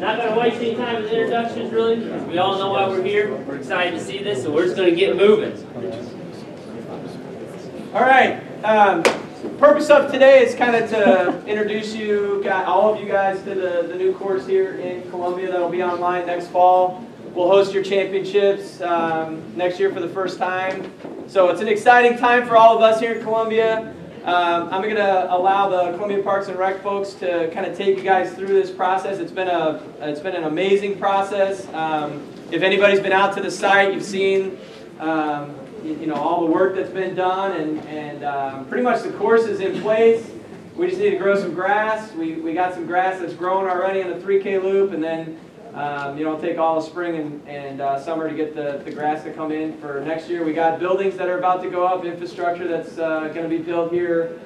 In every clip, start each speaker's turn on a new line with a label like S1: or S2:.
S1: not going to waste any time with introductions, really, because we all know why we're here. We're excited to see this, so we're just going to get moving.
S2: All right. Purpose of today is kind of to introduce you, all of you guys, to the new course here in Columbia that'll be online next fall. We'll host your championships next year for the first time. So it's an exciting time for all of us here in Columbia. I'm going to allow the Columbia Parks and Rec folks to kind of take you guys through this process. It's been an amazing process. If anybody's been out to the site, you've seen all the work that's been done, and pretty much the course is in place. We just need to grow some grass. We got some grass that's growing already in the 3K loop, and then it'll take all of spring and summer to get the grass to come in for next year. We got buildings that are about to go up, infrastructure that's going to be built here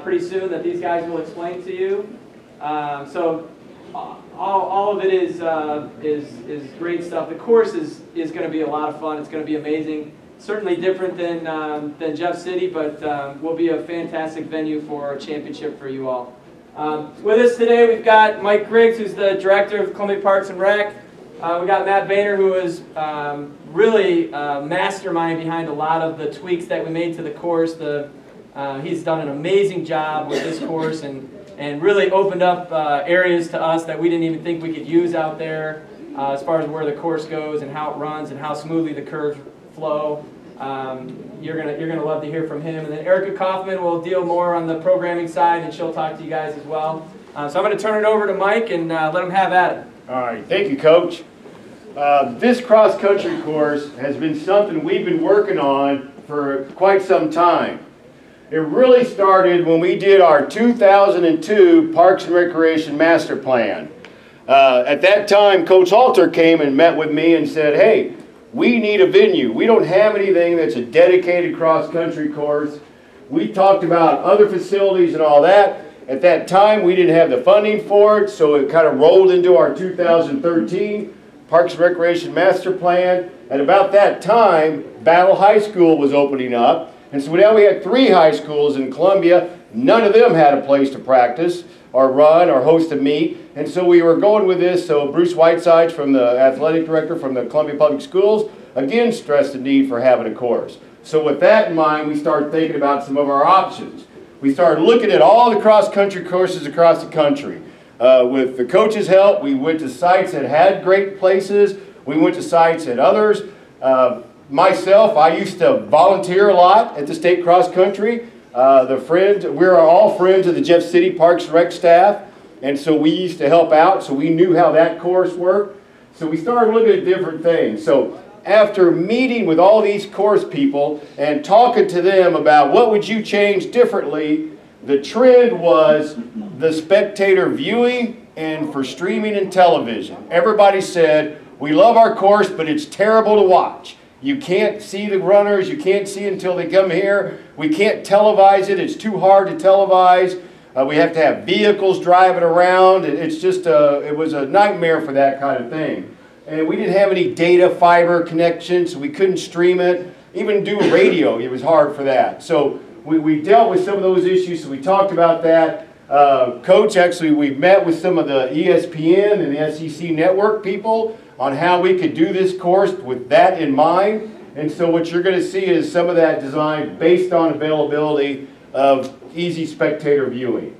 S2: pretty soon that these guys will explain to you. So all of it is great stuff. The course is going to be a lot of fun. It's going to be amazing. Certainly different than Jeff City, but will be a fantastic venue for a championship for you all. With us today, we've got Mike Griggs, who's the director of Columbia Parks and Rec. We got Matt Boehner, who is really mastermind behind a lot of the tweaks that we made to the course. He's done an amazing job with this course and really opened up areas to us that we didn't even think we could use out there as far as where the course goes and how it runs and how smoothly the curves flow. You're gonna love to hear from him. And then Erica Kaufman will deal more on the programming side, and she'll talk to you guys as well. So I'm going to turn it over to Mike and let him have at it.
S3: All right, thank you, Coach. This cross-country course has been something we've been working on for quite some time. It really started when we did our 2002 Parks and Recreation Master Plan. At that time, Coach Halter came and met with me and said, hey, we need a venue. We don't have anything that's a dedicated cross-country course. We talked about other facilities and all that. At that time, we didn't have the funding for it, so it kind of rolled into our 2013 Parks and Recreation Master Plan. At about that time, Battle High School was opening up, and so now we had 3 high schools in Columbia. None of them had a place to practice or run or host a meet, and so we were going with this. So Bruce Whitesides, from the athletic director from the Columbia Public Schools, again stressed the need for having a course. So with that in mind, we started thinking about some of our options. We started looking at all the cross-country courses across the country. With the coach's help, we went to sites that had great places. We went to sites at others. Myself, I used to volunteer a lot at the state cross-country. We're all friends of the Jeff City Parks and Rec staff, and so we used to help out, so we knew how that course worked. So we started looking at different things. So after meeting with all these course people and talking to them about what would you change differently, the trend was the spectator viewing and for streaming and television. Everybody said, we love our course, but it's terrible to watch. You can't see the runners, you can't see until they come here. We can't televise it, it's too hard to televise. We have to have vehicles driving around. It's just it was a nightmare for that kind of thing. And we didn't have any data fiber connection, so we couldn't stream it. Even do radio, it was hard for that. So we dealt with some of those issues, so we talked about that. Coach, actually, we met with some of the ESPN and the SEC network people on how we could do this course with that in mind. And so what you're going to see is some of that design based on availability of easy spectator viewing.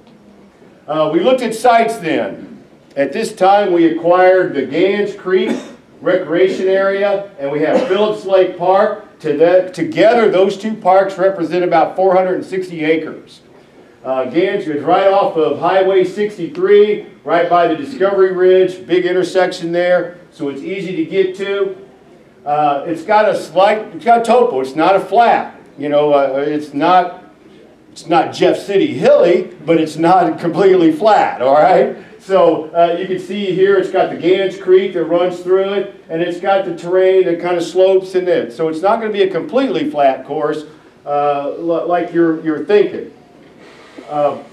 S3: We looked at sites then. At this time, we acquired the Gans Creek Recreation Area, and we have Phillips Lake Park. Together, those 2 parks represent about 460 acres. Gans is right off of Highway 63, right by the Discovery Ridge, big intersection there, so it's easy to get to. It's got a topo. It's not a flat. It's not Jeff City hilly, but it's not completely flat. All right. So you can see here, it's got the Gans Creek that runs through it, and it's got the terrain that kind of slopes in it. So it's not going to be a completely flat course like you're thinking. All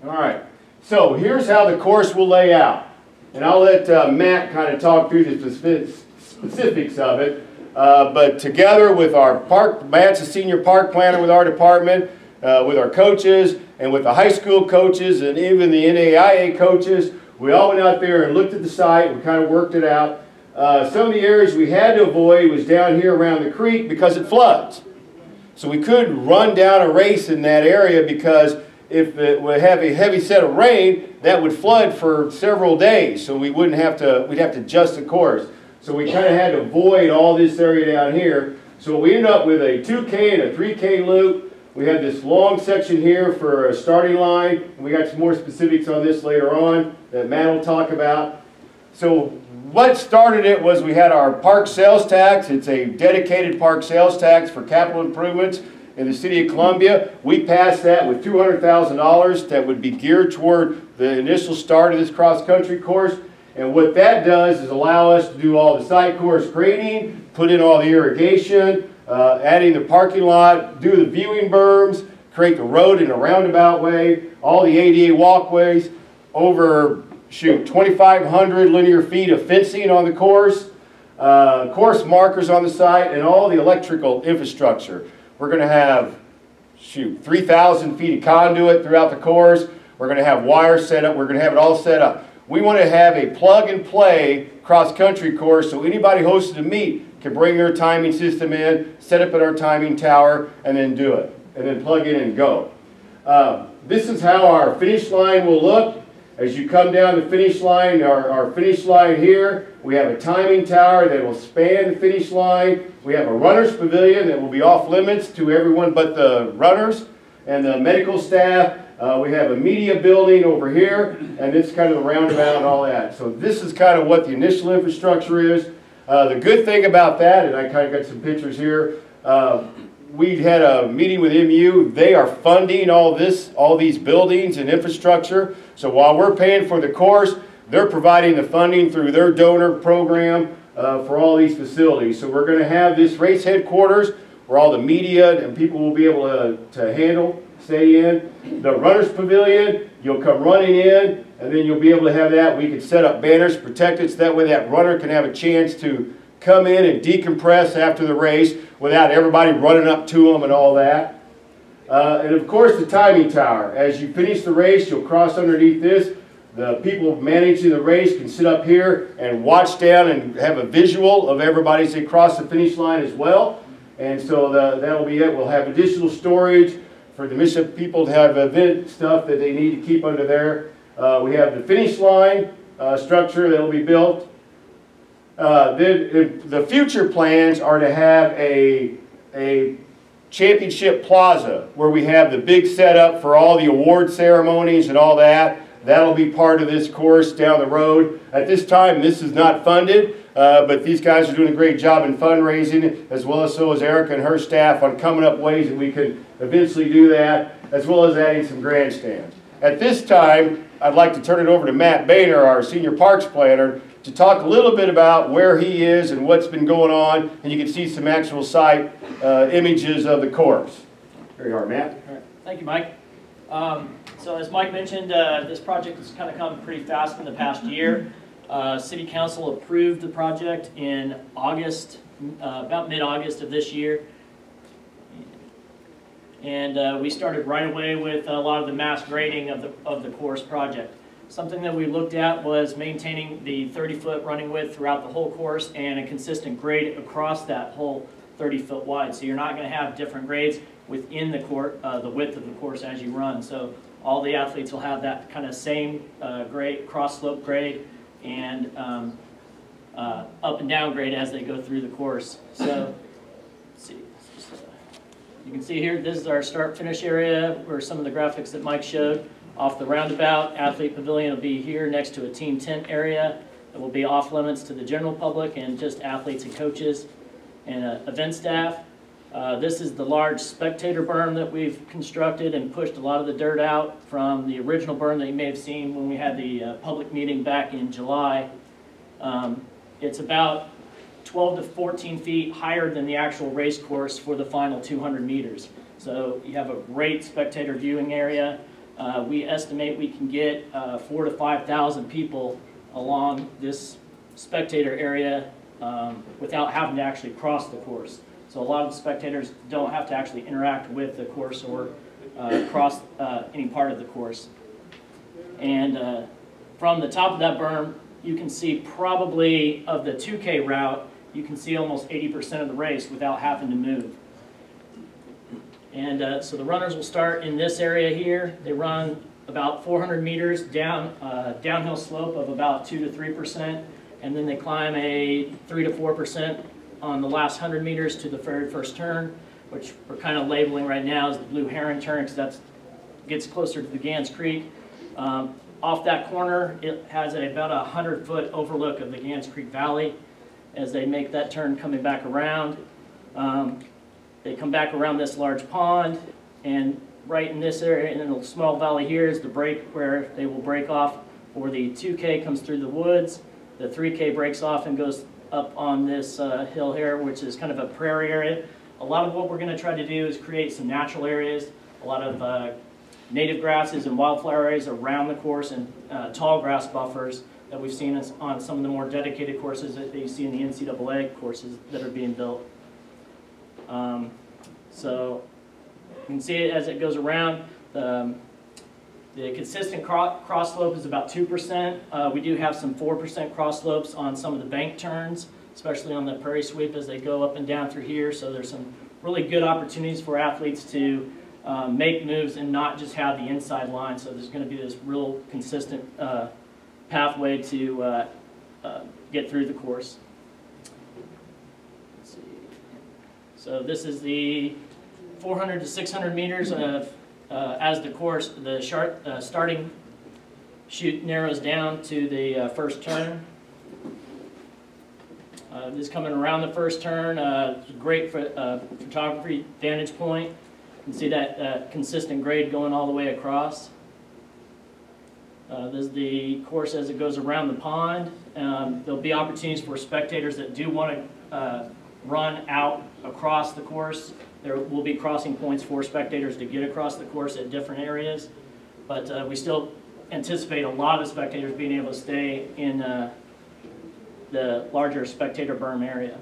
S3: right, so here's how the course will lay out. And I'll let Matt kind of talk through the specifics of it. But together with our Matt's a senior park planner with our department, with our coaches and with the high school coaches and even the NAIA coaches. We all went out there and looked at the site. We kind of worked it out. Some of the areas we had to avoid was down here around the creek because it floods. So we couldn't run down a race in that area because if it would have a heavy set of rain, that would flood for several days. So we wouldn't have to, we'd have to adjust the course. So we kind of had to avoid all this area down here. So we ended up with a 2K and a 3K loop. We had this long section here for a starting line. And we got some more specifics on this later on that Matt will talk about. So what started it was we had our park sales tax. It's a dedicated park sales tax for capital improvements in the city of Columbia. We passed that with $200,000 that would be geared toward the initial start of this cross-country course. And what that does is allow us to do all the site course grading, put in all the irrigation, adding the parking lot, do the viewing berms, create the road in a roundabout way, all the ADA walkways, over 2,500 linear feet of fencing on the course markers on the site, and all the electrical infrastructure. We're going to have 3,000 feet of conduit throughout the course. We're going to have wires set up. We're going to have it all set up. We want to have a plug-and-play cross-country course so anybody hosted a meet can bring their timing system in, set up at our timing tower, and then do it. And then plug in and go. This is how our finish line will look. As you come down the finish line, our finish line here, we have a timing tower that will span the finish line. We have a runner's pavilion that will be off limits to everyone but the runners and the medical staff. We have a media building over here, and it's kind of the roundabout and all that. So this is kind of what the initial infrastructure is. The good thing about that, and I kind of got some pictures here, we had a meeting with MU. They are funding all these buildings and infrastructure. So while we're paying for the course, they're providing the funding through their donor program for all these facilities. So we're going to have this race headquarters where all the media and people will be able to stay in. The runner's pavilion, you'll come running in, and then you'll be able to have that. We can set up banners, protect it, so that way that runner can have a chance to come in and decompress after the race without everybody running up to them and all that. And of course the timing tower. As you finish the race, you'll cross underneath this. The people managing the race can sit up here and watch down and have a visual of everybody as they cross the finish line as well. And so that'll be it. We'll have additional storage for the mission people to have event stuff that they need to keep under there. We have the finish line structure that will be built. The future plans are to have a championship plaza where we have the big setup for all the award ceremonies and all that. That'll be part of this course down the road. At this time, this is not funded, but these guys are doing a great job in fundraising, as well as so is Erica and her staff on coming up ways that we can eventually do that, as well as adding some grandstands. At this time, I'd like to turn it over to Matt Boehner, our senior parks planner, to talk a little bit about where he is and what's been going on, and you can see some actual site images of the course. Here you are, Matt.
S4: All right. Thank you, Mike. So as Mike mentioned, this project has kind of come pretty fast in the past year. City Council approved the project in August, about mid-August of this year. And we started right away with a lot of the mass grading of the course project. Something that we looked at was maintaining the 30-foot running width throughout the whole course and a consistent grade across that whole 30-foot wide. So you're not going to have different grades within the court, the width of the course as you run. So all the athletes will have that kind of same grade, cross-slope grade, and up and down grade as they go through the course. So let's see. You can see here, this is our start-finish area where some of the graphics that Mike showed. Off the roundabout, athlete pavilion will be here next to a team tent area. It will be off limits to the general public and just athletes and coaches and event staff. This is the large spectator berm that we've constructed and pushed a lot of the dirt out from the original berm that you may have seen when we had the public meeting back in July. It's about 12 to 14 feet higher than the actual race course for the final 200 meters. So you have a great spectator viewing area. We estimate we can get 4,000 to 5,000 people along this spectator area without having to actually cross the course. So a lot of the spectators don't have to actually interact with the course or across any part of the course. And from the top of that berm, you can see probably of the 2K route, you can see almost 80% of the race without having to move. And so the runners will start in this area here. They run about 400 meters down downhill slope of about 2 to 3%, and then they climb a 3 to 4% on the last 100 meters to the very first turn, which we're kind of labeling right now as the Blue Heron turn because that gets closer to the Gans Creek. Off that corner, it has about a 100-foot overlook of the Gans Creek Valley as they make that turn coming back around. They come back around this large pond, and right in this area, in a small valley here, is the break where they will break off, or the 2K comes through the woods. The 3K breaks off and goes up on this hill here, which is kind of a prairie area. A lot of what we're going to try to do is create some natural areas, a lot of native grasses and wildflower areas around the course, and tall grass buffers that we've seen on some of the more dedicated courses that you see in the NCAA courses that are being built. So you can see it as it goes around. The consistent cross slope is about 2%. We do have some 4% cross slopes on some of the bank turns, especially on the prairie sweep as they go up and down through here. So there's some really good opportunities for athletes to make moves and not just have the inside line. So there's going to be this real consistent pathway to get through the course. Let's see. So this is the 400 to 600 meters of as the course, the starting chute narrows down to the first turn. This is coming around the first turn. It's a great photography vantage point. You can see that consistent grade going all the way across. This is the course as it goes around the pond. There'll be opportunities for spectators that do want to run out across the course. There will be crossing points for spectators to get across the course at different areas, but we still anticipate a lot of spectators being able to stay in the larger spectator berm area.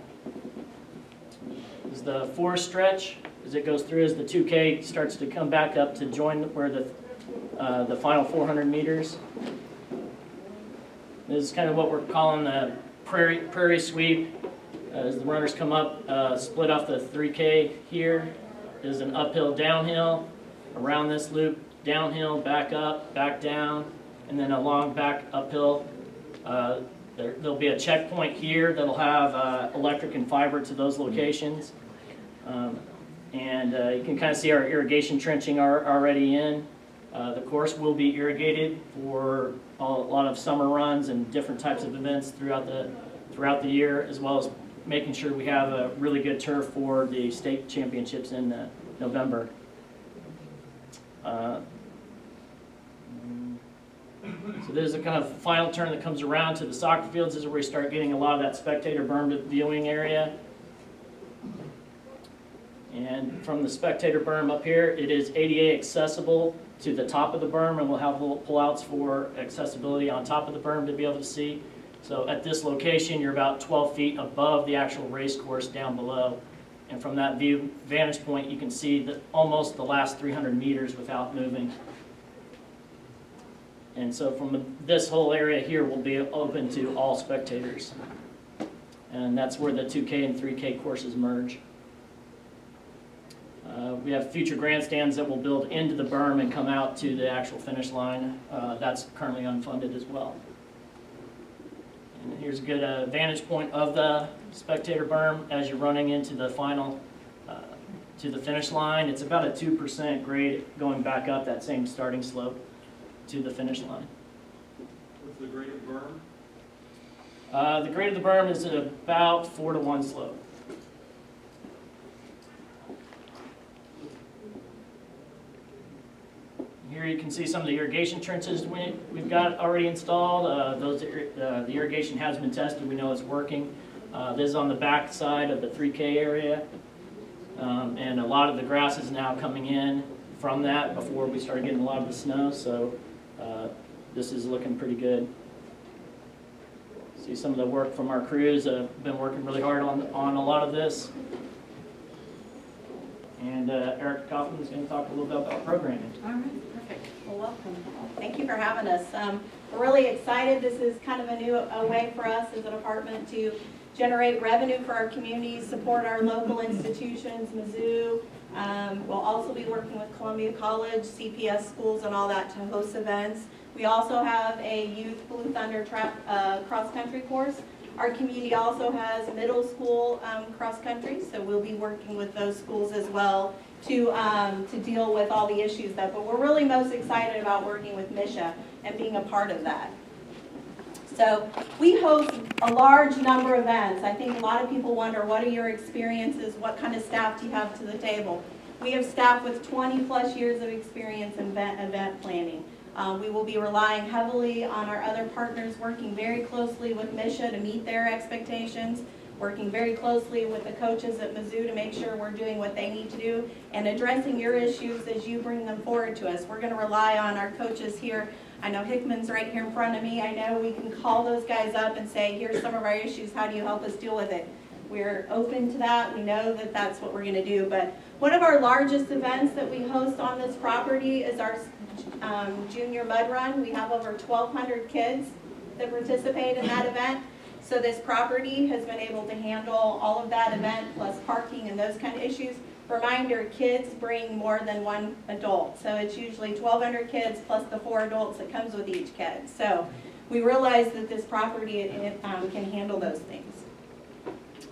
S4: This is the forest stretch as it goes through, as the 2K starts to come back up to join where the final 400 meters. This is kind of what we're calling the prairie sweep. As the runners come up, split off the 3K here is an uphill, downhill, around this loop, downhill, back up, back down, and then a long back uphill. There'll be a checkpoint here that'll have electric and fiber to those locations. And you can kind of see our irrigation trenching are already in. The course will be irrigated for a lot of summer runs and different types of events throughout the year, as well as making sure we have a really good turf for the state championships in November. So there's a kind of final turn that comes around to the soccer fields. This is where we start getting a lot of that spectator berm viewing area. And from the spectator berm up here, it is ADA accessible to the top of the berm, and we'll have little pullouts for accessibility on top of the berm to be able to see. So at this location, you're about 12 feet above the actual race course down below. And from that vantage point, you can see almost the last 300 meters without moving. And so from this whole area here will be open to all spectators. And that's where the 2K and 3K courses merge. We have future grandstands that will build into the berm and come out to the actual finish line. That's currently unfunded as well. And here's a good vantage point of the spectator berm as you're running into the final, to the finish line. It's about a 2% grade going back up that same starting slope to the finish line.
S5: What's the grade of the berm?
S4: The grade of the berm is about 4-to-1 slope. Here you can see some of the irrigation trenches we've got already installed. The irrigation has been tested. We know it's working. This is on the back side of the 3K area. And a lot of the grass is now coming in from that before we started getting a lot of the snow. So this is looking pretty good. See some of the work from our crews. Been working really hard on a lot of this. And Eric Kaufman is going to talk a little bit about programming.
S6: All right, perfect. Well, welcome. Thank you for having us. We're really excited. This is kind of a way for us as a department to generate revenue for our communities, support our local institutions, Mizzou. We'll also be working with Columbia College, CPS schools, and all that to host events. We also have a youth Blue Thunder cross-country course. Our community also has middle school cross-country, so we'll be working with those schools as well to deal with all the issues but we're really most excited about working with MSHA and being a part of that. So we host a large number of events. I think a lot of people wonder, what are your experiences? What kind of staff do you have to the table? We have staff with 20 plus years of experience in event planning. We will be relying heavily on our other partners, working very closely with MSHA to meet their expectations, working very closely with the coaches at Mizzou to make sure we're doing what they need to do, and addressing your issues as you bring them forward to us. We're going to rely on our coaches here. I know Hickman's right here in front of me. I know we can call those guys up and say, here's some of our issues, how do you help us deal with it? We're open to that. We know that that's what we're going to do. But one of our largest events that we host on this property is our Junior Mud Run. We have over 1,200 kids that participate in that event. So this property has been able to handle all of that event, plus parking and those kind of issues. Reminder, kids bring more than one adult. So it's usually 1,200 kids plus the 4 adults that comes with each kid. So we realize that this property can handle those things.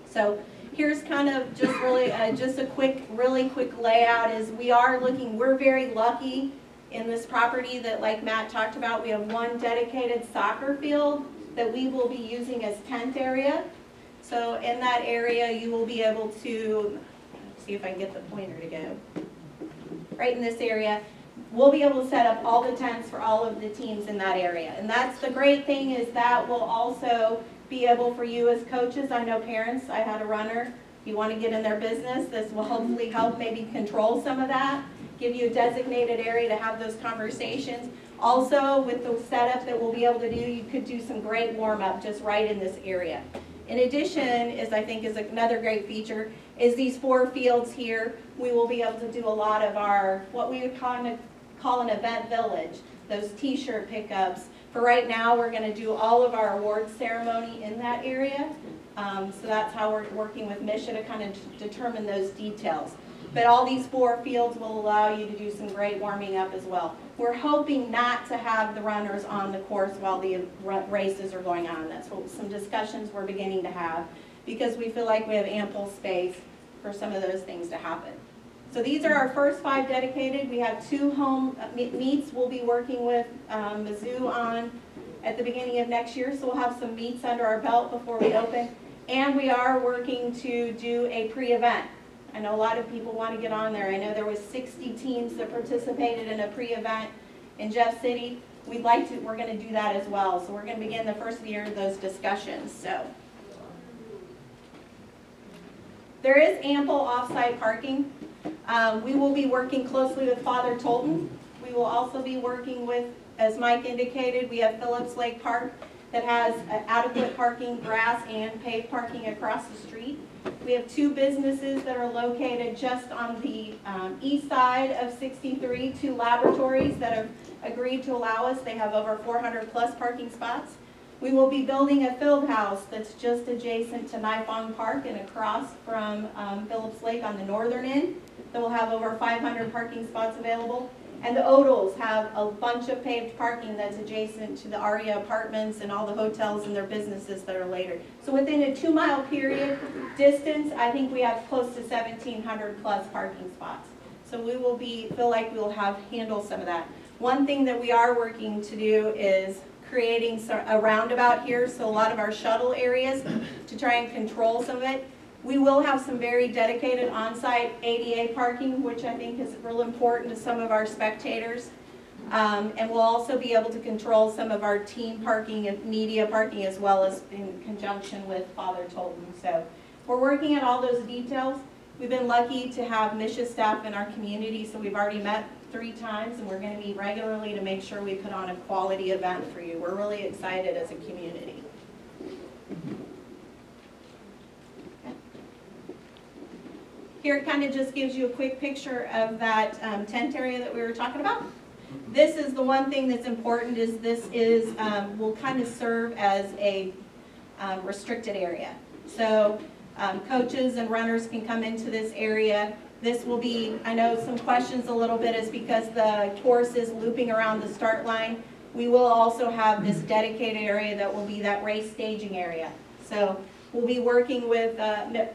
S6: So here's kind of just really just a really quick layout. Is we're very lucky in this property that, like Matt talked about, we have one dedicated soccer field that we will be using as tent area. So in that area you will be able to, see if I can get the pointer to go, right in this area, we'll be able to set up all the tents for all of the teams in that area. And that's the great thing, is that will also be able for you as coaches. I know parents, I had a runner, you want to get in their business, this will hopefully help maybe control some of that, give you a designated area to have those conversations. Also, with the setup that we'll be able to do, you could do some great warm-up just right in this area. In addition, I think is another great feature, is these 4 fields here. We will be able to do a lot of our, what we would call an event village, those t-shirt pickups. For right now, we're going to do all of our awards ceremony in that area. So that's how we're working with MSHA to kind of determine those details. But all these 4 fields will allow you to do some great warming up as well. We're hoping not to have the runners on the course while the races are going on. That's what some discussions we're beginning to have, because we feel like we have ample space for some of those things to happen. So these are our first 5 dedicated. We have 2 home meets we'll be working with Mizzou on at the beginning of next year. So we'll have some meets under our belt before we open. And we are working to do a pre-event. I know a lot of people want to get on there. I know there was 60 teams that participated in a pre-event in Jeff City. We're going to do that as well. So we're going to begin the first of the year of those discussions. So there is ample off-site parking. We will be working closely with Father Tolton. We will also be working with, as Mike indicated, we have Phillips Lake Park that has adequate parking, grass and paved parking across the street. We have 2 businesses that are located just on the east side of 63, 2 laboratories that have agreed to allow us. They have over 400 plus parking spots. We will be building a field house that's just adjacent to Nifong Park and across from Phillips Lake on the northern end that will have over 500 parking spots available. And the Odals have a bunch of paved parking that's adjacent to the Aria apartments and all the hotels and their businesses that are later. So within a 2-mile period distance, I think we have close to 1,700 plus parking spots. So we will feel like we will handle some of that. One thing that we are working to do is creating a roundabout here, so a lot of our shuttle areas to try and control some of it. We will have some very dedicated on-site ADA parking, which I think is real important to some of our spectators. And we'll also be able to control some of our team parking and media parking, as well as in conjunction with Father Tolton. So we're working on all those details. We've been lucky to have MSHA staff in our community, so we've already met 3 times, and we're going to meet regularly to make sure we put on a quality event for you. We're really excited as a community. here it kind of just gives you a quick picture of that tent area that we were talking about. This is the one thing that's important, is this is, will kind of serve as a restricted area. So coaches and runners can come into this area. This will be, I know some questions a little bit is because the course is looping around the start line. We will also have this dedicated area that will be that race staging area. So we'll be working with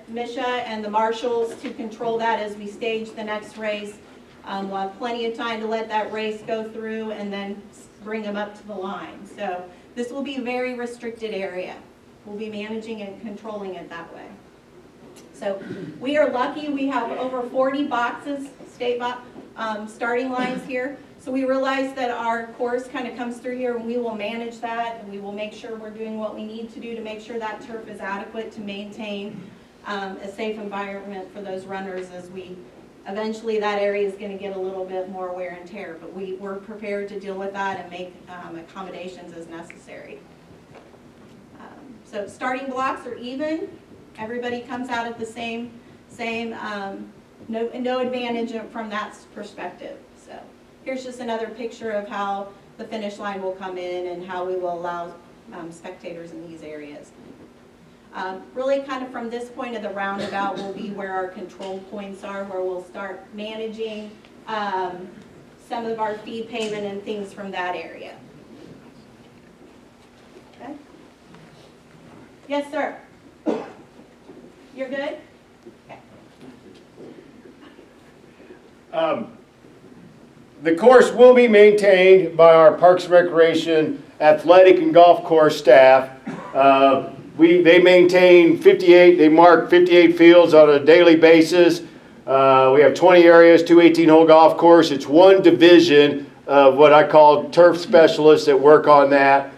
S6: Misha and the marshals to control that as we stage the next race. We'll have plenty of time to let that race go through and then bring them up to the line. So this will be a very restricted area. We'll be managing and controlling it that way. So we are lucky we have over 40 boxes, starting lines here. So we realize that our course kind of comes through here, and we will manage that, and we will make sure we're doing what we need to do to make sure that turf is adequate to maintain a safe environment for those runners as we eventually that area is going to get a little bit more wear and tear, but we're prepared to deal with that and make accommodations as necessary. So starting blocks are even. Everybody comes out at the same no advantage from that perspective. So here's just another picture of how the finish line will come in and how we will allow spectators in these areas. Really kind of from this point of the roundabout will be where our control points are, where we'll start managing some of our feed pavement and things from that area. Okay. Yes, sir. You're good?
S3: Okay. The course will be maintained by our Parks and Recreation, athletic and golf course staff. They maintain 58, they mark 58 fields on a daily basis. We have 20 areas, 2 18-hole golf course. It's one division of what I call turf specialists that work on that.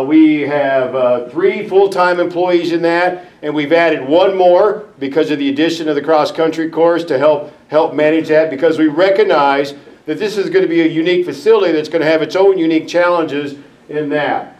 S3: We have 3 full-time employees in that, and we've added 1 more because of the addition of the cross-country course to help manage that, because we recognize that this is going to be a unique facility that's going to have its own unique challenges in that.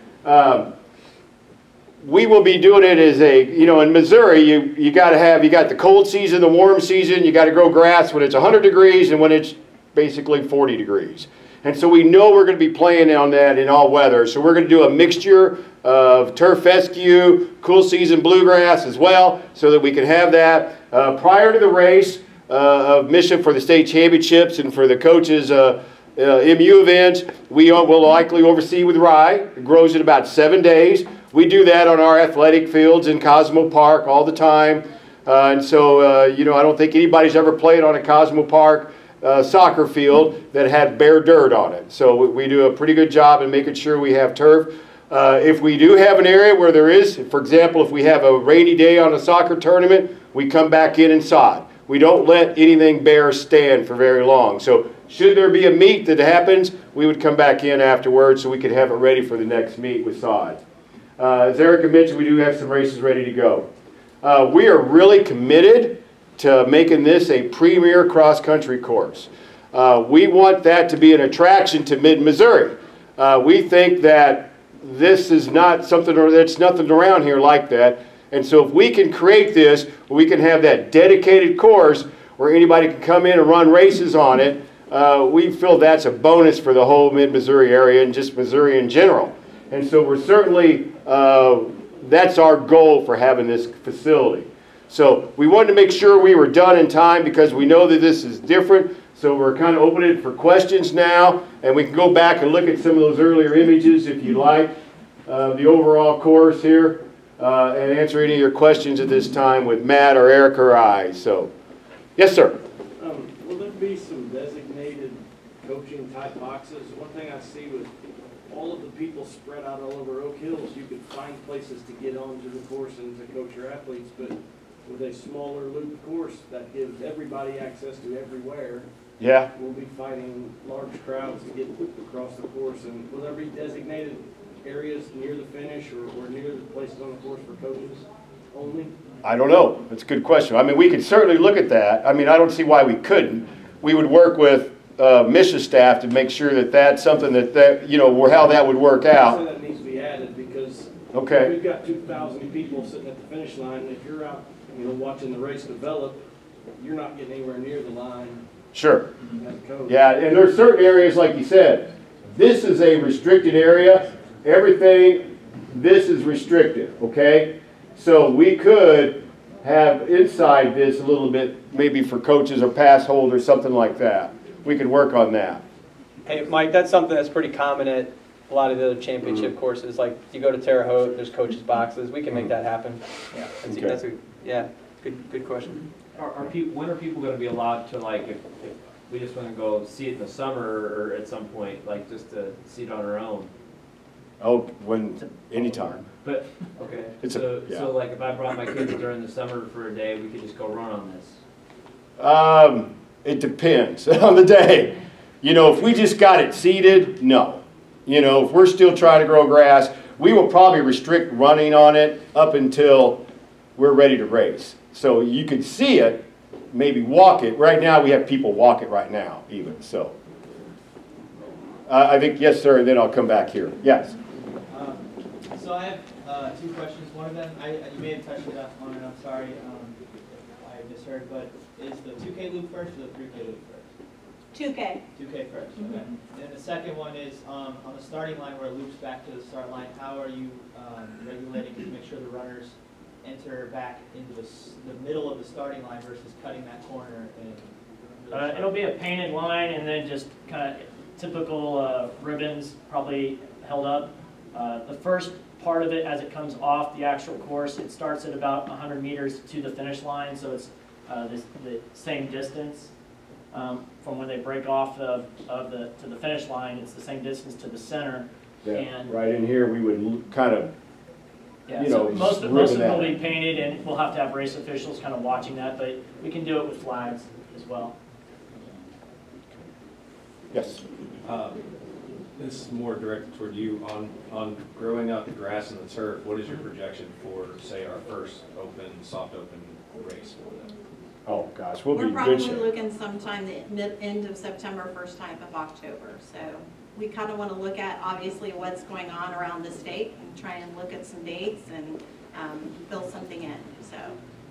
S3: We will be doing it as in Missouri, you got the cold season, the warm season, you got to grow grass when it's 100 degrees and when it's basically 40 degrees. And so we know we're going to be playing on that in all weather. So we're going to do a mixture of turf fescue, cool season bluegrass as well, so that we can have that. Prior to the race of Mission for the state championships and for the coaches' MU events, we will likely oversee with rye. It grows in about 7 days. We do that on our athletic fields in Cosmo Park all the time. And so, I don't think anybody's ever played on a Cosmo Park soccer field that had bare dirt on it. So we do a pretty good job in making sure we have turf. If we do have an area where there is, for example, if we have a rainy day on a soccer tournament, we come back in and sod. We don't let anything bare stand for very long. So should there be a meet that happens, we would come back in afterwards so we could have it ready for the next meet with sod. As Erica mentioned, we do have some races ready to go. We are really committed to making this a premier cross-country course. We want that to be an attraction to mid-Missouri. We think that this is not something, or there's nothing around here like that. And so if we can create this, we can have that dedicated course where anybody can come in and run races on it. We feel that's a bonus for the whole mid-Missouri area and just Missouri in general. And so we're certainly, that's our goal for having this facility. So we wanted to make sure we were done in time because we know that this is different. So we're kind of opening it for questions now, and we can go back and look at some of those earlier images if you like, the overall course here, and answer any of your questions at this time with Matt or Eric or I. So, yes, sir.
S5: Will there be some designated coaching type boxes? One thing I see with all of the people spread out all over Oak Hills, you could find places to get onto the course and to coach your athletes, but with a smaller loop course that gives everybody access to everywhere,
S3: yeah,
S5: we'll be fighting large crowds to get across the course. And will there be designated areas near the finish or near the places on the course for coaches only?
S3: I don't know. That's a good question. I mean, we could certainly look at that. I mean, I don't see why we couldn't. We would work with mission staff to make sure that that's something that how that would work out.
S5: So that needs to be added because
S3: okay,
S5: we've got 2,000 people sitting at the finish line, and if you're out, watching the race develop, you're not getting anywhere near the line
S3: Sure.
S5: as a coach.
S3: Yeah, and there's certain areas, like you said, this is a restricted area. Everything, this is restricted, okay? So we could have inside this a little bit, maybe for coaches or pass holders, something like that. We could work on that.
S2: Hey, Mike, that's something that's pretty common at a lot of the other championship courses. Like, you go to Terre Haute, there's coaches' boxes. We can make that happen. Yeah, good question.
S7: When are people going to be allowed to, like, if we just want to go see it in the summer or at some point, like, just to see it on our own?
S3: Oh, anytime.
S7: But, okay, so like if I brought my kids during the summer for a day, we could just go run on this?
S3: It depends on the day. You know, if we just got it seeded, no. You know, if we're still trying to grow grass, we will probably restrict running on it up until we're ready to race. So you could see it, maybe walk it. Right now we have people walk it right now even, so. I think, yes sir, and then I'll come back here. Yes?
S8: So I have two questions. One of them, you may have touched it on it, I'm sorry, I misheard, but is the 2K loop first or the 3K loop first?
S6: 2K.
S8: 2K first, okay. And the second one is on the starting line where it loops back to the start line, how are you regulating to make sure the runners enter back into the middle of the starting line versus cutting that corner? And
S4: It'll be a painted line and then just kind of typical ribbons probably held up. The first part of it, as it comes off the actual course, it starts at about 100 meters to the finish line, so it's the same distance from when they break off to the finish line. It's the same distance to the center.
S3: Yeah,
S4: and
S3: right in here we would kind of,
S4: yeah,
S3: you
S4: so
S3: know,
S4: most of it will be painted, and we'll have to have race officials kind of watching that, but we can do it with flags as well.
S3: yes.
S9: This is more directed toward you on growing out the grass and the turf. What is your projection for, say, our first soft open race for them?
S3: Oh gosh, we'll be
S6: We're
S3: in good
S6: probably
S3: shape.
S6: looking sometime the end of September, first half of October. So we kind of want to look at obviously what's going on around the state and try and look at some dates and build something in. So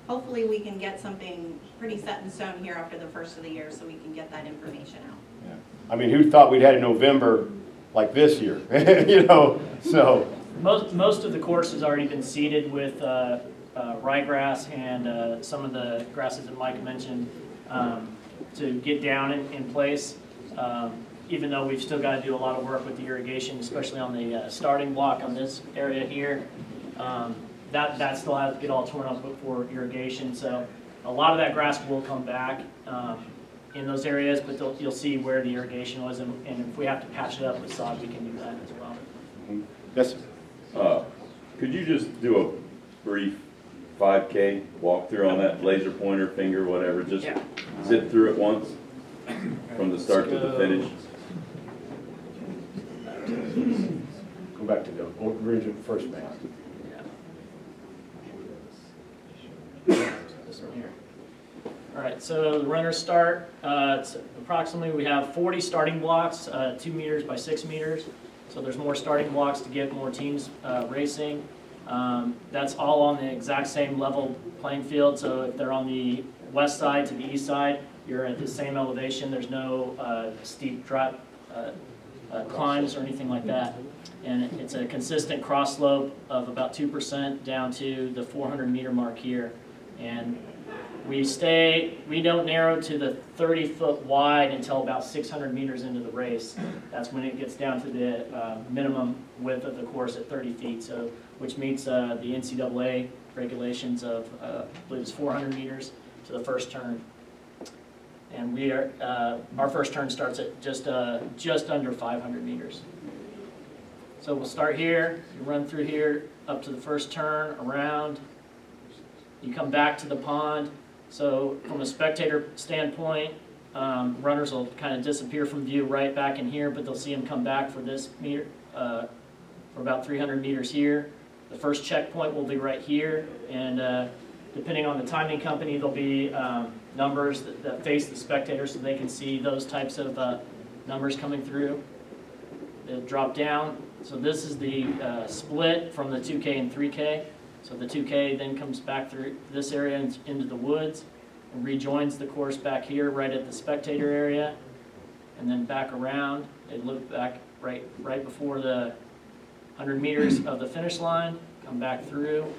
S6: hopefully we can get something pretty set in stone here after the first of the year so we can get that information out.
S3: Yeah. I mean, who thought we'd had in November like this year? You know, so.
S4: Most of the course has already been seeded with ryegrass and some of the grasses that Mike mentioned to get down in place. Even though we've still got to do a lot of work with the irrigation, especially on the starting block on this area here. That still has to get all torn up for irrigation. So a lot of that grass will come back in those areas, but you'll see where the irrigation was, and if we have to patch it up with sod, we can do that as well.
S3: Yes.
S10: Could you just do a brief 5K walkthrough on that laser pointer, finger, whatever? Just zip through it once from the start to the finish.
S3: Go back to the original first match.
S4: This one here. All right, so the runners start. It's approximately, we have 40 starting blocks, 2 meters by 6 meters. So there's more starting blocks to get more teams racing. That's all on the exact same level playing field. So if they're on the west side to the east side, you're at the same elevation. There's no steep drop climbs or anything like that. And it's a consistent cross slope of about 2% down to the 400 meter mark here. And we don't narrow to the 30-foot wide until about 600 meters into the race. That's when it gets down to the minimum width of the course at 30 feet, so which meets the NCAA regulations of, I believe it's 400 meters to the first turn. And we are, our first turn starts at just under 500 meters. So we'll start here, you run through here, up to the first turn, around, you come back to the pond. So from a spectator standpoint, runners will kind of disappear from view right back in here, but they'll see them come back for this meter, for about 300 meters here. The first checkpoint will be right here, and depending on the timing company, there'll be numbers that face the spectator so they can see those types of numbers coming through. They'll drop down. So this is the split from the 2K and 3K. So the 2K then comes back through this area into the woods, rejoins the course back here right at the spectator area, and then back around. They loop back right before the 100 meters of the finish line, come back through,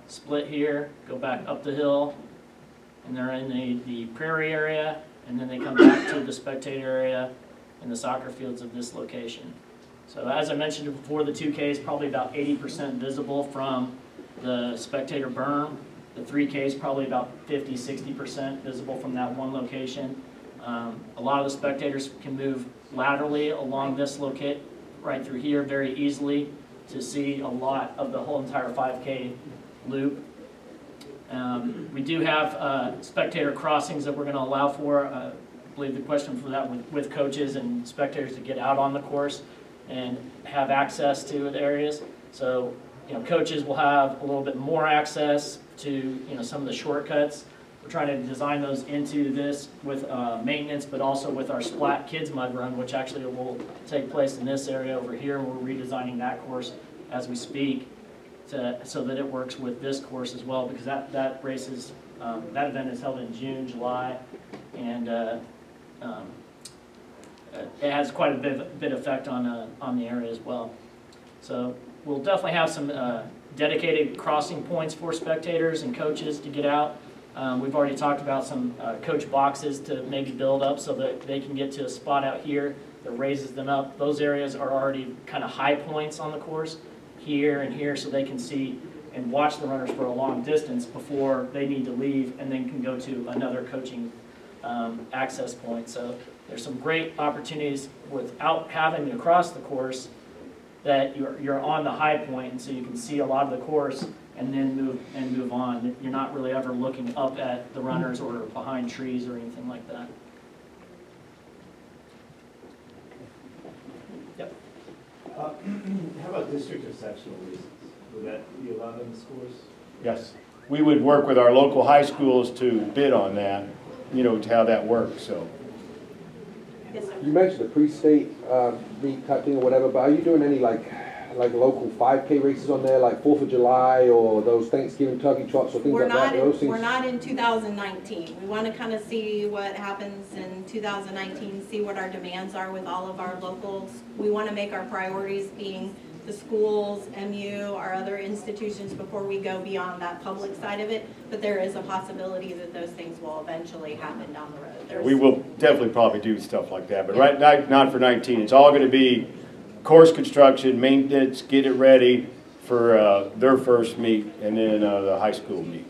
S4: split here, go back up the hill, and they're in the prairie area, and then they come back to the spectator area in the soccer fields of this location. So as I mentioned before, the 2K is probably about 80% visible from the spectator berm. The 3K is probably about 50–60% visible from that one location. A lot of the spectators can move laterally along this locate right through here very easily to see a lot of the whole entire 5K loop. We do have spectator crossings that we're going to allow for. I believe the question for that with coaches and spectators to get out on the course and have access to the areas. So, coaches will have a little bit more access to, some of the shortcuts. We're trying to design those into this with maintenance, but also with our Splat Kids Mud Run, which actually will take place in this area over here. We're redesigning that course as we speak so that it works with this course as well, because that race is, that event is held in June, July, and it has quite a bit effect on the area as well. So we'll definitely have some dedicated crossing points for spectators and coaches to get out. We've already talked about some coach boxes to maybe build up so that they can get to a spot out here that raises them up. Those areas are already kind of high points on the course, here and here, so they can see and watch the runners for a long distance before they need to leave and then can go to another coaching access point. So there's some great opportunities without having to cross the course, that you're on the high point, and so you can see a lot of the course and then move on. You're not really ever looking up at the runners or behind trees or anything like that. Yep.
S11: How about district or sectional reasons? Would that be allowed in the schools?
S3: Yes. We would work with our local high schools to bid on that, to how that works, so.
S6: Yes, sir.
S12: You mentioned the pre-state meet type thing or whatever, but are you doing any like local 5K races on there, like 4th of July or those Thanksgiving turkey trots or things like that?
S6: We're not in 2019. We want to kind of see what happens in 2019, see what our demands are with all of our locals. We want to make our priorities being the schools, MU, our other institutions before we go beyond that public side of it. But there is a possibility that those things will eventually happen down the road.
S3: We will definitely probably do stuff like that, but right, not for 19. It's all going to be course construction, maintenance, get it ready for their first meet, and then the high school meet.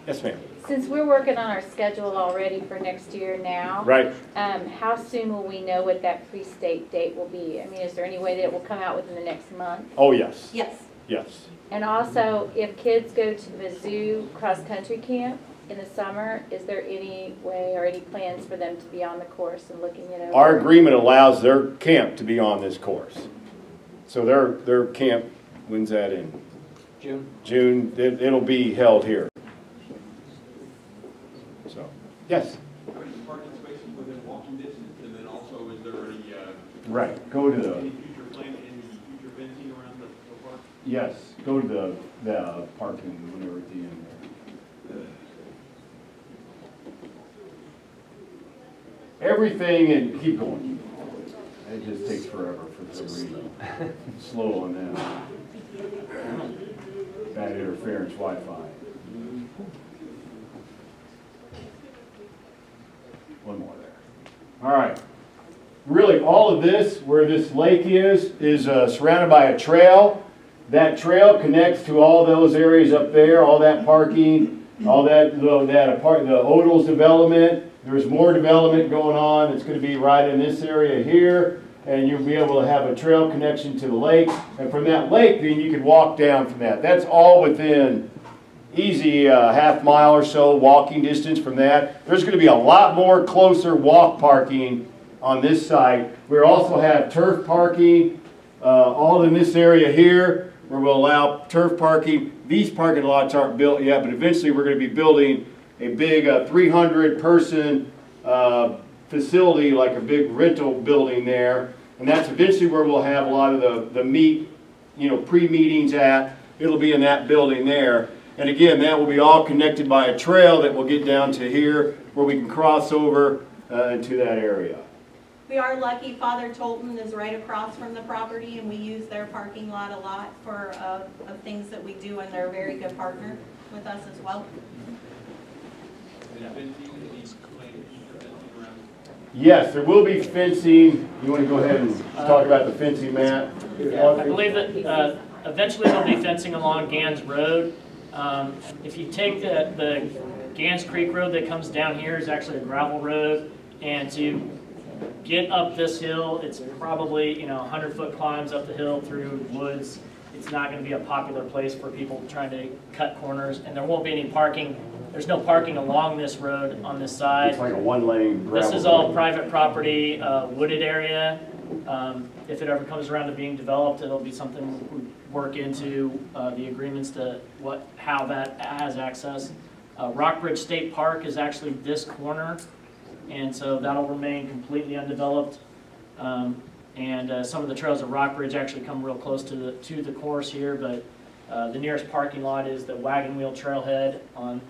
S3: Yes, ma'am.
S13: Since we're working on our schedule already for next year now,
S3: right?
S13: How soon will we know what that pre-state date will be? I mean, is there any way that it will come out within the next month?
S3: Oh, yes.
S6: Yes.
S3: Yes.
S13: And also, if kids go to the zoo cross-country camp in the summer, is there any way or any plans for them to be on the course and looking it over?
S3: Our agreement allows their camp to be on this course. So their camp, when's that in?
S2: June.
S3: June, it'll be held here. So, yes?
S14: How many parking spaces within walking distance, and then also is there any
S3: right, go to the...
S14: any future plan, any future fencing around the park?
S3: Yes, go to the parking whenever at the end there. Everything, and keep going. It just takes forever for some reason. Slow on that. Bad interference Wi-Fi. One more there. All right. Really, all of this, where this lake is surrounded by a trail. That trail connects to all those areas up there, all that parking, all that the Odals development. There's more development going on. It's going to be right in this area here, and you'll be able to have a trail connection to the lake. And from that lake, then you can walk down from that. That's all within easy half mile or so walking distance from that. There's going to be a lot more closer walk parking on this site. We also have turf parking all in this area here, where we'll allow turf parking. These parking lots aren't built yet, but eventually we're going to be building a big 300-person facility, like a big rental building there. And that's eventually where we'll have a lot of the meet, pre-meetings at. It'll be in that building there. And again, that will be all connected by a trail that will get down to here where we can cross over into that area.
S6: We are lucky Father Tolton is right across from the property, and we use their parking lot a lot for of things that we do, and they're a very good partner with us as well.
S3: Yes, there will be fencing. You want to go ahead and talk about the fencing, Matt?
S4: I believe that eventually there'll be fencing along Gans Road. If you take the Gans Creek Road that comes down here is actually a gravel road, and to get up this hill, it's probably 100-foot climbs up the hill through woods. It's not going to be a popular place for people trying to cut corners, and there won't be any parking. There's no parking along this road on this side.
S3: It's like a one-lane gravel.
S4: This is all private property, wooded area. If it ever comes around to being developed, it'll be something we work into the agreements to how that has access. Rockbridge State Park is actually this corner, and so that'll remain completely undeveloped. And some of the trails of Rockbridge actually come real close to the course here, but the nearest parking lot is the Wagon Wheel Trailhead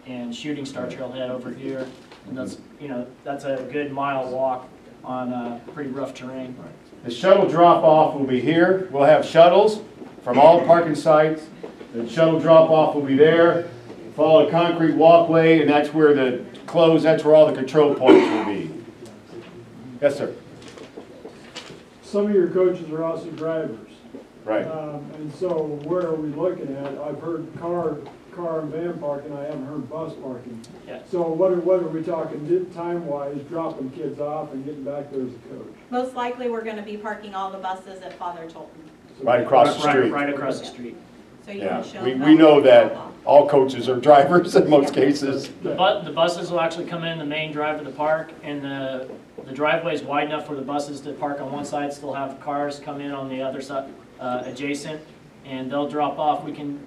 S4: and Shooting Star Trailhead over here, and that's a good mile walk on pretty rough terrain.
S3: The shuttle drop-off will be here. We'll have shuttles from all parking sites. The shuttle drop-off will be there. Follow a concrete walkway, and that's where that's where all the control points will be. Yes, sir.
S15: Some of your coaches are also drivers.
S3: Right.
S15: And so where are we looking at? I've heard car and van parking, I haven't heard bus parking.
S4: Yeah.
S15: So what are we talking time-wise, dropping kids off and getting back there as a coach?
S6: Most likely, we're going to be parking all the buses at Father Tolton.
S3: Right across the street.
S4: Right across the street.
S6: So you can show them
S3: we know that all coaches are drivers in most cases.
S4: The buses will actually come in the main drive of the park, and the driveway is wide enough for the buses to park on one side, still have cars come in on the other side, adjacent, and they'll drop off. We can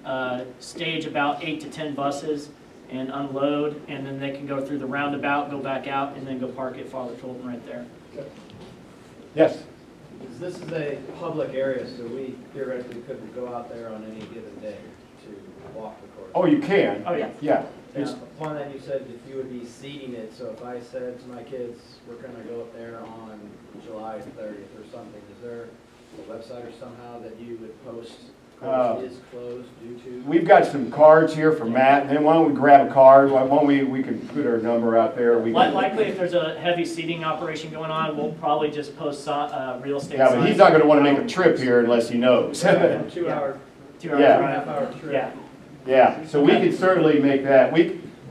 S4: stage about 8 to 10 buses and unload, and then they can go through the roundabout, go back out, and then go park at Father Tolton right there.
S3: Yes.
S16: This is a public area, so we theoretically couldn't go out there on any given day to walk the course.
S3: Oh, you can.
S4: Oh, yeah.
S3: Yeah.
S16: Upon that, you said that you would be seeding it, so if I said to my kids, we're going to go up there on July 30th or something, is there a website or somehow that you would post course is closed due to?
S3: We've got some cards here for Matt. Then why don't we grab a card? Why don't we can put our number out there.
S4: Likely, if there's a heavy seating operation going on, we'll probably just post real estate
S3: signs. Yeah, but he's not going to want to make a trip here unless he knows.
S16: 2 hour,
S4: 2 hour
S16: half hour trip.
S4: Yeah.
S3: Yeah, so we can certainly make that.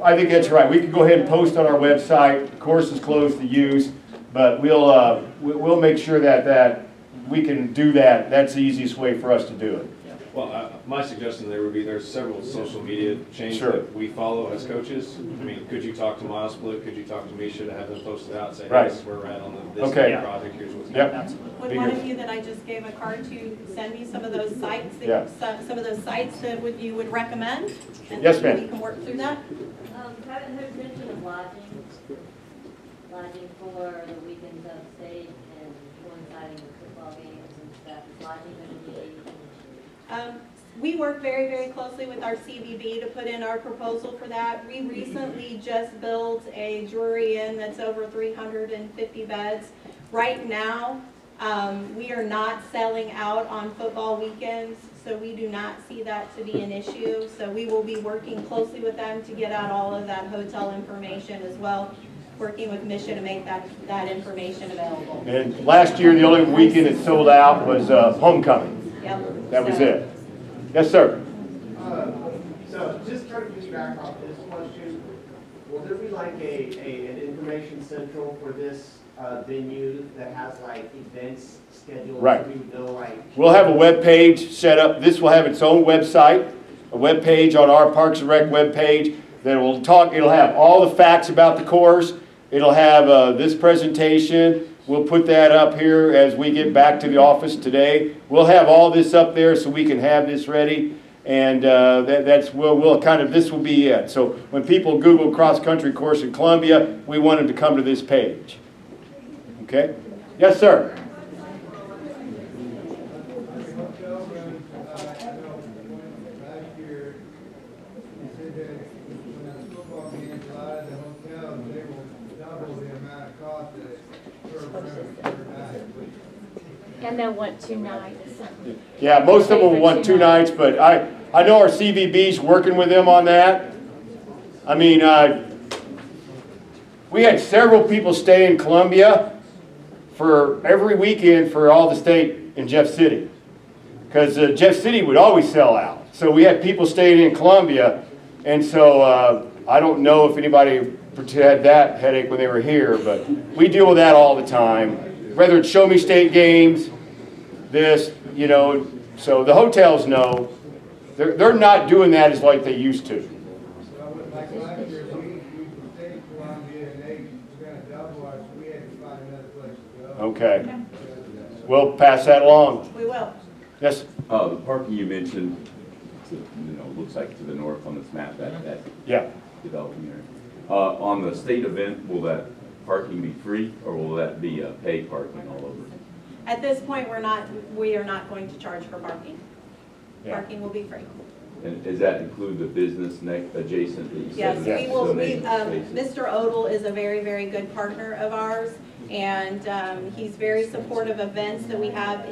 S3: I think that's right. We can go ahead and post on our website. The course is closed to use, but we'll make sure that we can do that. That's the easiest way for us to do it.
S9: Well, my suggestion there's several social media chains that we follow as coaches. I mean, could you talk to Miles Split? Could you talk to Misha to have them posted out and say, hey, this is where we're at on this project, here's what's happening.
S6: Would one of you that I just gave a card to send me some of those sites that you would recommend? And
S3: yes, ma'am.
S6: We can work through that.
S17: Haven't heard mention of lodging for the weekends of state and coinciding with football games and stuff. Is lodging going to be?
S6: We work very, very closely with our CVB to put in our proposal for that. We recently just built a Drury Inn that's over 350 beds. Right now, we are not selling out on football weekends, so we do not see that to be an issue. So we will be working closely with them to get out all of that hotel information as well, working with Misha to make that information available.
S3: And last year, the only weekend it sold out was homecoming.
S6: Yep.
S3: That was it. Yes, sir.
S18: So just trying to piggyback off this question, will there be like an information central for this venue that has like events scheduled?
S3: Right.
S18: So we would know, like,
S3: we'll have a web page set up. This will have its own website, a web page on our Parks and Rec web page that will talk. It'll have all the facts about the course. It'll have this presentation. We'll put that up here as we get back to the office today. We'll have all this up there so we can have this ready, and this will be it. So when people Google cross-country course in Columbia, we want them to come to this page. Okay? Yes, sir.
S13: And they'll want 2 nights.
S3: Yeah, most of them will want 2 nights, but I know our CVB's working with them on that. I mean, we had several people stay in Columbia for every weekend for all the state in Jeff City. Because Jeff City would always sell out. So we had people staying in Columbia, and so I don't know if anybody had that headache when they were here, but we deal with that all the time. Whether it's Show Me State games, this, you know, so the hotels know. They're not doing that as like they used to. Okay. We'll pass that along.
S6: We will.
S3: Yes?
S10: The parking you mentioned, looks like to the north on this map, that
S3: yeah.
S10: Developing area. On the state event, will that parking be free, or will that be paid parking all over?
S6: At this point, we are not going to charge for parking. Yeah. Parking will be free.
S10: And does that include the business adjacent that you said?
S6: Yes, we will. Mr. Odell is a very, very good partner of ours, and he's very supportive of events that we have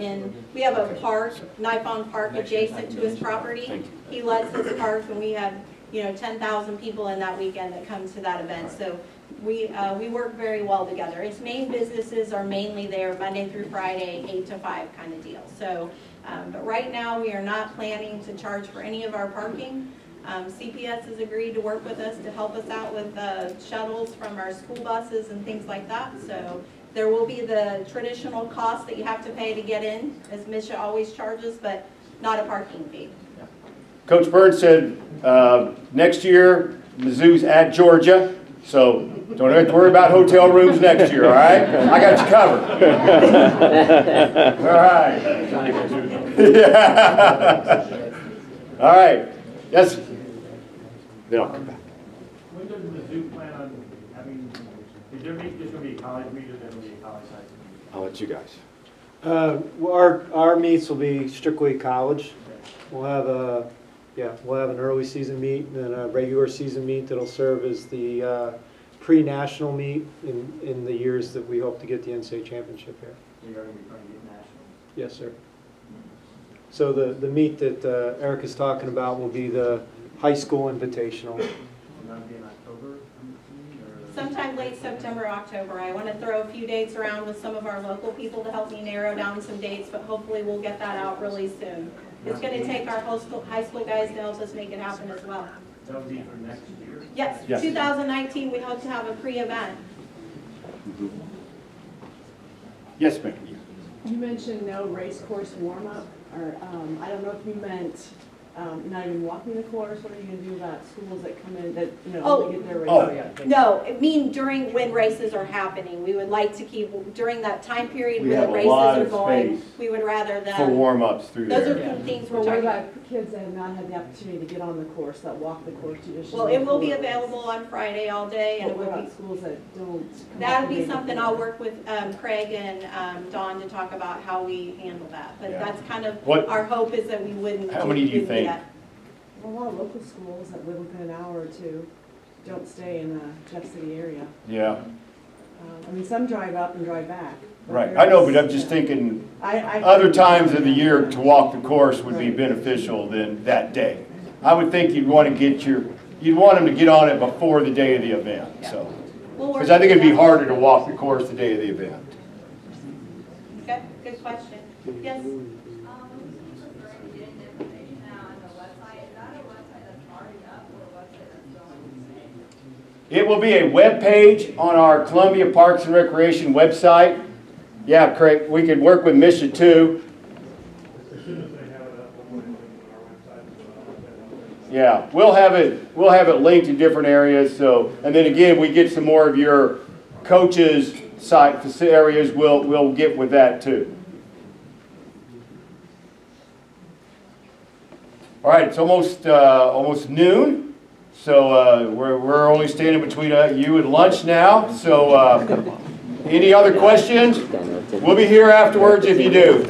S6: we have a park, Nipon Park, adjacent to his property. He lets us park, and we have 10,000 people in that weekend that come to that event. So we work very well together. Its main businesses are mainly there Monday through Friday, 8 to 5 kind of deal. So, but right now we are not planning to charge for any of our parking. CPS has agreed to work with us to help us out with shuttles from our school buses and things like that. So there will be the traditional cost that you have to pay to get in, as Misha always charges, but not a parking fee.
S3: Coach Burns said next year Mizzou's at Georgia, so don't have to worry about hotel rooms next year, all right? I got you covered. All right. Yeah. All right. Yes. Then I'll come back.
S11: When does Mizzou plan on having, is there just going to be a college meet or there going to be a college side?
S3: I'll let you guys.
S19: Well, our meets will be strictly college. We'll have an early season meet and then a regular season meet that'll serve as the pre-national meet in the years that we hope to get the NCAA championship here.
S11: You're going to be trying to get national?
S19: Yes, sir. So the meet that Eric is talking about will be the high school invitational.
S11: Will that be in October?
S6: Sometime late September, October. I want to throw a few dates around with some of our local people to help me narrow down some dates, but hopefully we'll get that out really soon. It's going to take our high school guys to help us make it happen as well.
S11: That will be for next year?
S6: Yes, 2019 we hope to have a pre-event.
S3: Yes, ma'am.
S20: You mentioned no race course warm-up, or I don't know if you meant not even walking the course. What are you going to do about schools that come in that only get their race?
S6: No, I mean during when races are happening. We would like to keep during that time period
S3: We
S6: when
S3: have
S6: the
S3: a
S6: races
S3: lot
S6: are
S3: of
S6: going.
S3: space
S6: We would rather than
S3: for warm-ups through
S6: those
S3: there.
S6: are the things we're
S20: What
S6: talking
S20: about kids that have not had the opportunity to get on the course, that walk the course traditionally?
S6: Well, it will be available on Friday all day, and it
S20: What
S6: will be
S20: about schools that don't?
S6: that'll be something I'll work with Craig and Dawn to talk about how we handle that. But that's kind of our hope is that we wouldn't.
S3: How many do you think?
S20: Well, a lot of local schools that live within an hour or two don't stay in the Jeff City area.
S3: Yeah.
S20: I mean, some drive up and drive back.
S3: Right. I know, but I'm just thinking other times of the year to walk the course would be beneficial than that day. I would think you'd want to you'd want them to get on it before the day of the event.
S6: Yeah.
S3: So, because I think it'd be harder to walk the course the day of the event.
S6: Okay, good question. Yes.
S3: It will be a web page on our Columbia Parks and Recreation website. Yeah, Craig, we could work with Misha too. Yeah, we'll have it linked in different areas. So, and then again, we get some more of your coaches' site areas. We'll get with that too. All right, it's almost noon. So we're only standing between you and lunch now. So any other questions? We'll be here afterwards if you do.